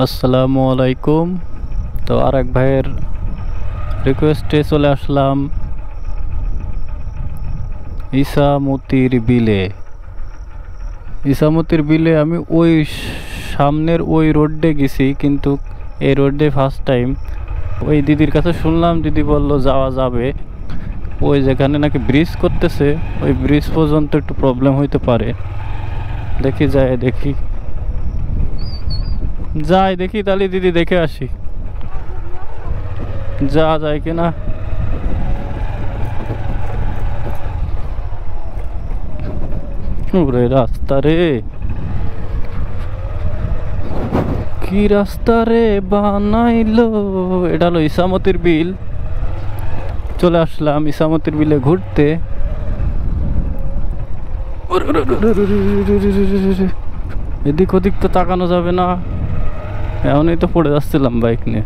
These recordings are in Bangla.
আসসালামু আলাইকুম। তো আরেক ভাইয়ের রিকোয়েস্টে চলে আসলাম ইসামতির বিলে। ইসামতির বিলে আমি ওই সামনের ওই রোডে গেছি, কিন্তু এই রোডে ফার্স্ট টাইম। ওই দিদির কাছে শুনলাম, দিদি বলল যাওয়া যাবে। ওই যেখানে নাকি ব্রিজ করতেছে, ওই ব্রিজ পর্যন্ত একটু প্রবলেম হইতে পারে। দেখি দেখি তাহলে দিদি দেখে আসি যাওয়া যায় কিনা। ওরে রাস্তা রে, কি রাস্তা রে বানাইলো। এটা হলো ইসামতির বিল। চলে আসলাম ইসামতির বিলে ঘুরতে। এদিক ওদিক তো তাকানো যাবে না, এমনই তো পড়ে যাচ্ছিলাম বাইক নিয়ে।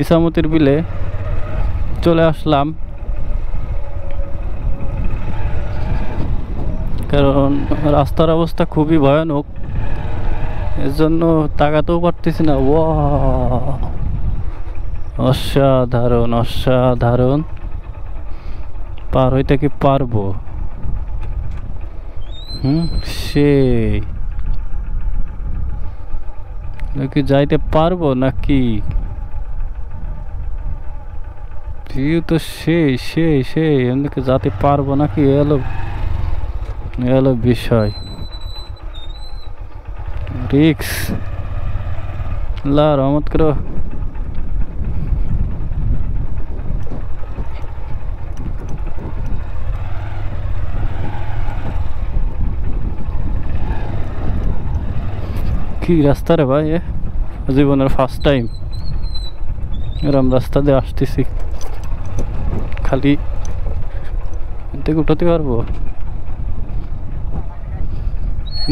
ইসামতির বিলে চলে আসলাম, কারণ রাস্তার অবস্থা খুবই ভয়ানক, এর জন্য তাকাতেও পারতেছি না। অসাধারণ অসাধারণ। পার হইতে কি পারবো? সেই নাকি যাইতে পারবো নাকি? ভিউ তো সেই এমনিকে যাতে পারবো নাকি, এলো বিষয়। রিক্স লা রহমত করো। কি রাস্তা রে ভাই, জীবনের ফার্স্ট টাইম এরম রাস্তা দিয়ে আসতেছি। খালি এদিকে উঠাতে পারবো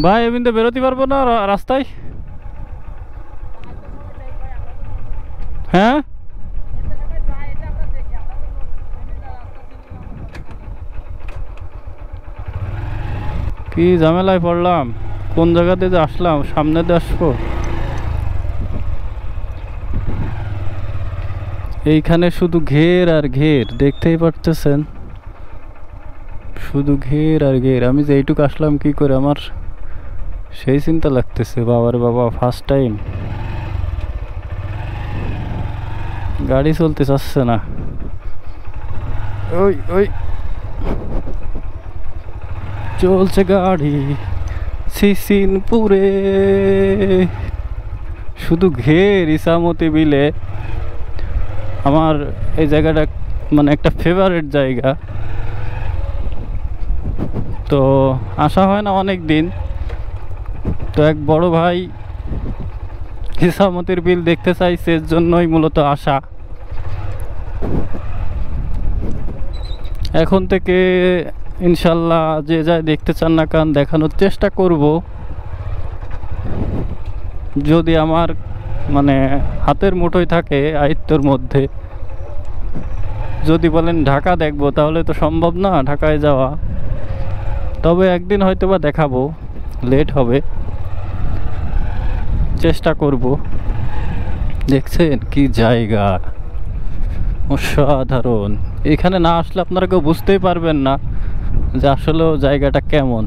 ভাই? এমনিতে বেরোতে পারবো না রাস্তায়? হ্যাঁ, কি ঝামেলায় পড়লাম। কোন জায়গাতে যে আসলাম, সামনে দিয়ে আসবো। এইখানে শুধু ঘের আর ঘের, দেখতেই পারতেছেন, শুধু ঘের আর ঘের। আমি যে এইটুকু আসলাম কি করে, আমার সেই চিন্তা লাগতেছে। বাবারে বাবা, ফার্স্ট টাইম গাড়ি চলতে চাচ্ছে না। ওই চলছে গাড়ি সিসিনপুরে, শুধু ঘের। ইসামতি বিলে আমার এই জায়গাটা মানে একটা ফেভারিট জায়গা। তো আসা হয় না অনেক দিন। তো এক বড় ভাই ইসামতির বিল দেখতে চাইছে, এর জন্যই মূলত আসা। এখন থেকে ইনশাল্লাহ যে যায় দেখতে চান না কান, দেখানোর চেষ্টা করব। যদি আমার মানে হাতের মুঠোয় থাকে, আয়ত্তের মধ্যে। যদি বলেন ঢাকা দেখবো, তাহলে তো সম্ভব না ঢাকায় যাওয়া। তবে একদিন হয়তো বা দেখাবো, লেট হবে, চেষ্টা করব। দেখছেন কি জায়গা, অসাধারণ। এখানে না আসলে আপনারা কেউ বুঝতেই পারবেন না যে আসলেও জায়গাটা কেমন।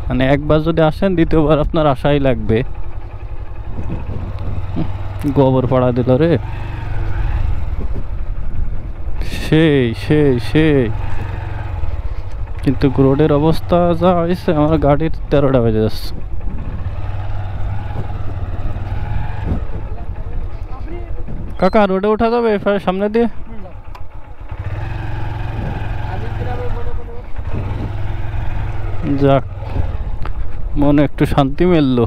মানে একবার যদি আসেন, দ্বিতীয়বার আপনার আশাই লাগবে। গোবর পাড়া দিল রে, সেই কিন্তু রোডের অবস্থা যা হয়েছে, আমার গাড়ির 13টা বেজে যাচ্ছে। কাকা রোডে ওঠা যাবে সামনে দিয়ে? যাক, মনে একটু শান্তি মিললো।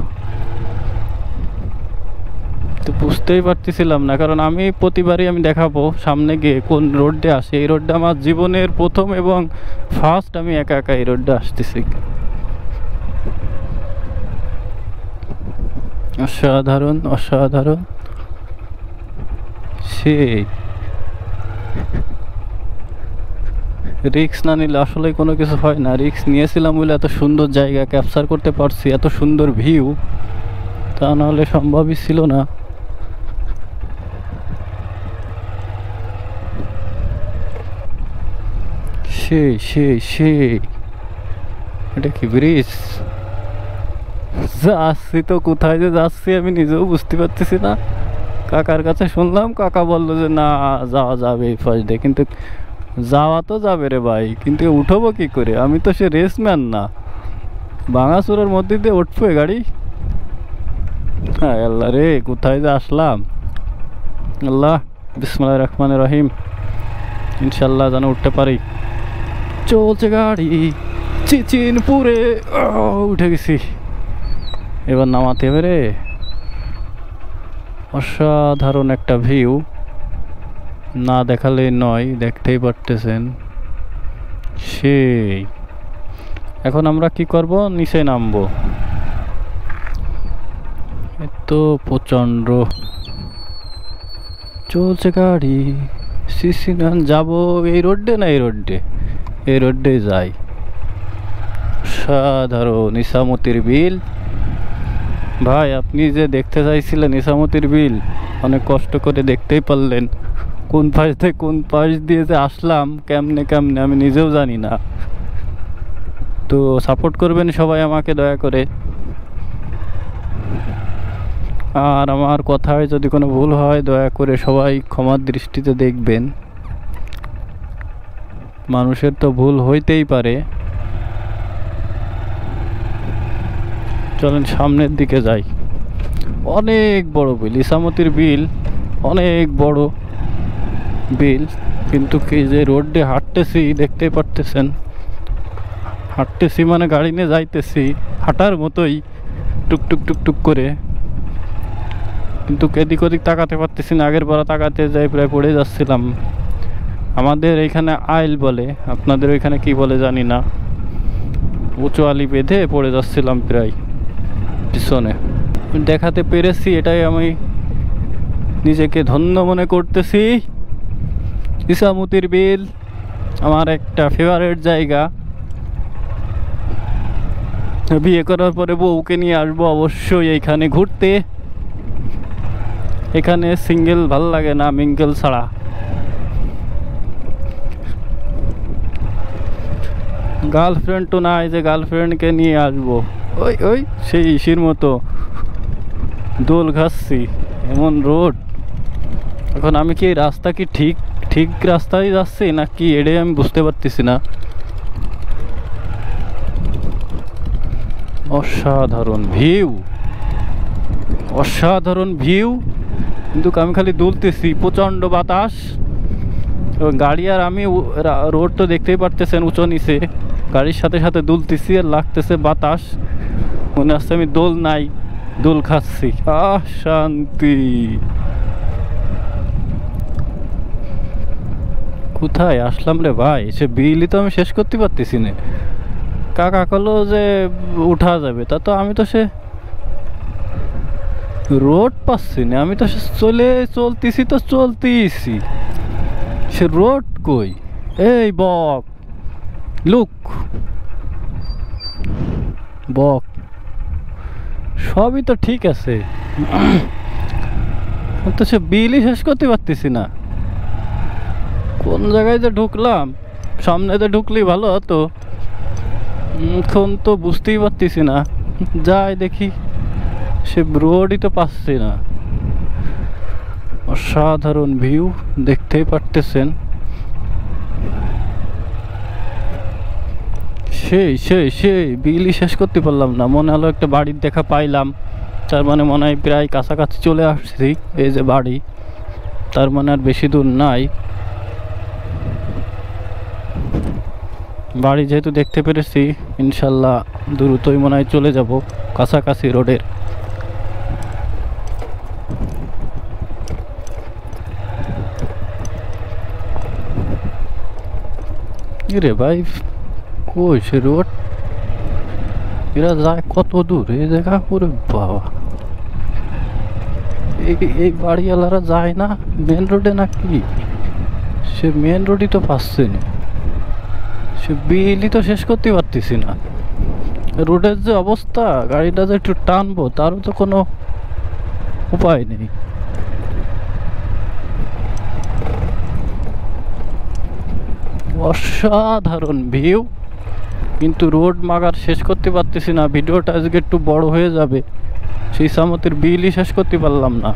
তো বুঝতেই পারতেছিলাম না, কারণ আমি প্রতিবারই আমি দেখাবো সামনে গিয়ে কোন রোডে আসে। এই রোডটা আমার জীবনের প্রথম এবং ফার্স্ট, আমি একা একা এই রোডে আসতেছি। অসাধারণ অসাধারণ, সেই রিক্স না নিলে আসলে কোনো কিছু হয় না। রিক্স নিয়েছিলাম বলে এত সুন্দর জায়গা ক্যাপচার করতে পারছি, এত সুন্দর ভিউ। তা নাহলে সম্ভবই ছিল না। সেই এটা কি ব্রিজ? যাচ্ছি তো, কোথায় যে যাচ্ছি আমি নিজেও বুঝতে পারতেছি না। কাকার কাছে শুনলাম, কাকা বললো যে না যাওয়া যাবে এই ফার্স্ট ডে, কিন্তু যাওয়া তো যাবে রে ভাই, কিন্তু উঠবো কি করে? আমি তো সে রেসম্যান না, ভাঙাচোরার মধ্যে দিয়ে উঠবো গাড়ি। হ্যাঁ আল্লাহ রে, কোথায় যে আসলাম। আল্লাহ, বিসমিল্লাহির রহমানির রহিম, ইনশাল্লাহ যেন উঠতে পারি। চলছে গাড়ি চিচিনপুরে, উঠে গেছি। এবার নামাতে হবে রে। অসাধারণ একটা ভিউ, না দেখালে নয়, দেখতেই পারতেছেন। সেই এখন আমরা কি করব? নিচে নামবো। এত প্রচন্ড চলছে গাড়ি। সিসিনান যাবো এই রোডে না এই রোডে? এই রোডে যাই। সাধারণ ইসামতির বিল। ভাই আপনি যে দেখতে চাইছিলেন ইসামতির বিল, অনেক কষ্ট করে দেখতেই পারলেন। কোন পাশ থেকে কোন পাশ দিয়ে যে আসলাম, কেমনে কেমনে আমি নিজেও জানি না। তো সাপোর্ট করবেন সবাই আমাকে দয়া করে। আর আমার কথায় যদি কোনো ভুল হয়, দয়া করে সবাই ক্ষমার দৃষ্টিতে দেখবেন। মানুষের তো ভুল হইতেই পারে। চলেন সামনের দিকে যাই। অনেক বড় বিল, ইসামতির বিল অনেক বড় বিল, কিন্তু কি যে রোডে হাঁটতেছি দেখতেই পারতেছেন। হাঁটতেছি মানে গাড়ি নিয়ে যাইতেছি, হাঁটার মতোই টুকটুক টুকটুক করে, কিন্তু এদিক ওদিক তাকাতে পারতেছি না। আগের বার তাকাতে যাই প্রায় পড়ে যাচ্ছিলাম। আমাদের এইখানে আইল বলে, আপনাদের ওইখানে কি বলে জানি না। উঁচু আলি বেঁধে পড়ে যাচ্ছিলাম প্রায় পিছনে। দেখাতে পেরেছি, এটাই আমি নিজেকে ধন্য মনে করতেছি। ইসামতির বিল আমার একটা ফেভারিট জায়গা। বিয়ে করার পরে বউকে নিয়ে আসবো অবশ্যই এইখানে ঘুরতে। এখানে সিঙ্গেল ভাল লাগে না, মিঙ্গেল ছাড়া। গার্লফ্রেন্ড তো নাই যে গার্লফ্রেন্ডকে নিয়ে আসবো। ওই ওই সেই ইসির মতো দোল ঘাসছি, এমন রোড। এখন আমি কি এই রাস্তা কি ঠিক ঠিক রাস্তায় যাচ্ছি না কি, এটাই আমি বুঝতে পারতেছি না। অসাধারণ ভিউ, অসাধারণ ভিউ, কিন্তু আমি খালি দুলতেছি, প্রচণ্ড বাতাস। এবং গাড়ি আর আমি রোড তো দেখতেই পারতেছেন উঁচু নিচে, গাড়ির সাথে সাথে দুলতেছি আর লাগতেছে বাতাস। মনে হচ্ছে আমি দোল নাই, দোল খাচ্ছি। আহ শান্তি। কোথায় আসলাম রে ভাই? সে বিলই তো আমি শেষ করতে পারতেছি না। কাকা কলো যে উঠা যাবে, তা তো আমি তো সে রোড পাচ্ছি না। আমি তো সে চলতেছি তো চলতেছি, সে রোড কই? এই বক লুক, বক সবই তো ঠিক আছে, তো সে বিলই শেষ করতে পারতেছি না। কোন জায়গায় যে ঢুকলাম? সামনে তো ঢুকলেই ভালো হতো, এখন তো বুঝতেই পারতেছি না। যাই দেখি, সে রোডই তো পাচ্ছি না। অসাধারণ ভিউ, দেখতেই পারতেছেন। সেই বিলই শেষ করতে পারলাম না। মনে হলো একটা বাড়ির দেখা পাইলাম, তার মানে মনে হয় প্রায় কাছাকাছি চলে আসছি। এই যে বাড়ি, তার মানে আর বেশি দূর নাই। বাড়ি যেহেতু দেখতে পেরেছি, ইনশাল্লাহ দ্রুতই মনে হয় চলে যাব কাছাকাছি রোডের। রে ভাই, কই সে রোড? এরা যায় কত দূর এই জায়গা? ওরে বাবা, এই বাড়িওয়ালারা যায় না মেন রোডে নাকি? সে মেন রোডই তো পাচ্ছে না, সে বিলই তো শেষ করতে পারতেছি না। রোডের যে অবস্থা, গাড়িটা যে একটু টানবো তারও তো কোনো উপায় নেই। অসাধারণ ভিউ, কিন্তু রোড মাগার শেষ করতে পারতেছি না। ভিডিওটা আজকে একটু বড় হয়ে যাবে, সেই সামতের বিলই শেষ করতে পারলাম না।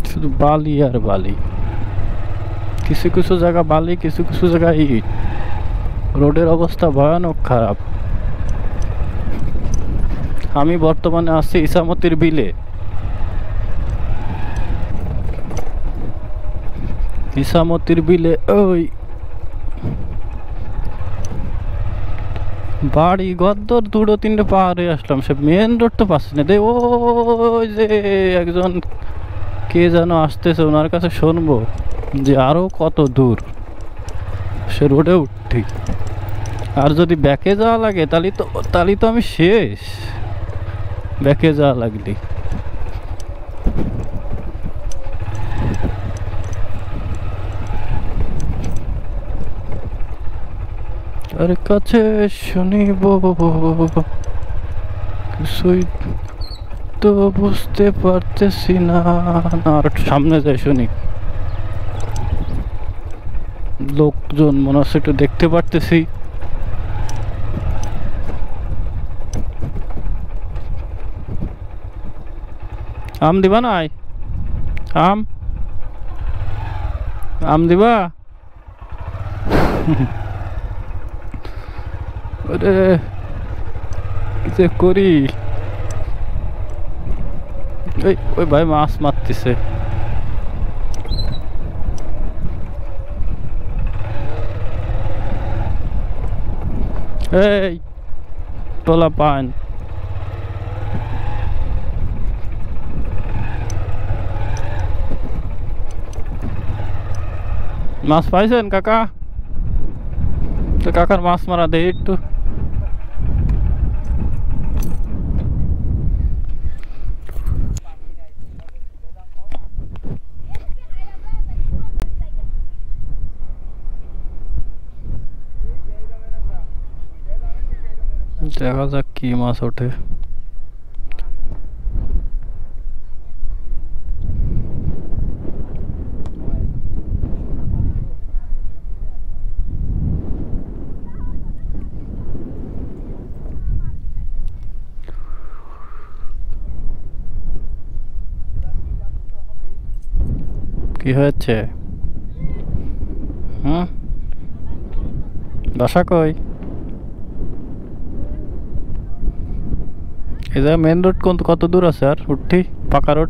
শুধু বালি আর বালি, কিছু কিছু জায়গা বালি, কিছু কিছু জায়গায় ইট। রোডের অবস্থা ভয়ানক খারাপ। আমি বর্তমানে আছি ইসামতির বিলে। ইসামতির বিলে ওই বাড়ি গদ্দর দুটো তিনটে পাহাড়ে আসলাম, সে মেন রোড তো পাচ্ছি না। ওই যে একজন কে যেন আসতেছে, ওনার কাছে শুনবো যে আরো কত দূর, সে রোডে উঠি। আর যদি ব্যাকে যাওয়া লাগে তাহলে তো আমি শেষ, ব্যাকে যাওয়া লাগলি। তার কাছে শুনিব কিছুই তো বুঝতে পারতেছি না। আর সামনে যাই শুনি, লোকজন মনে হচ্ছে একটু দেখতে পারতেছি। আম দিবা নাই? আম আম দিবা? আরে কি যে করি। ওই ভাই মাছ মারতেছে। এই তোলা পান, মাছ পাইছেন কাকা? তো কাকার মাছ মারা দেয় একটু। দেখা যাক কি মাছ ওঠে। কি হয়েছে? হুম, বাসা কই? এই জায়গা মেন রোড কত দূর আছে আর উঠি? পাকা রোড।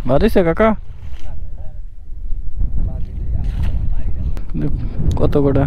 বাড়িছে কাকা? কত কটা?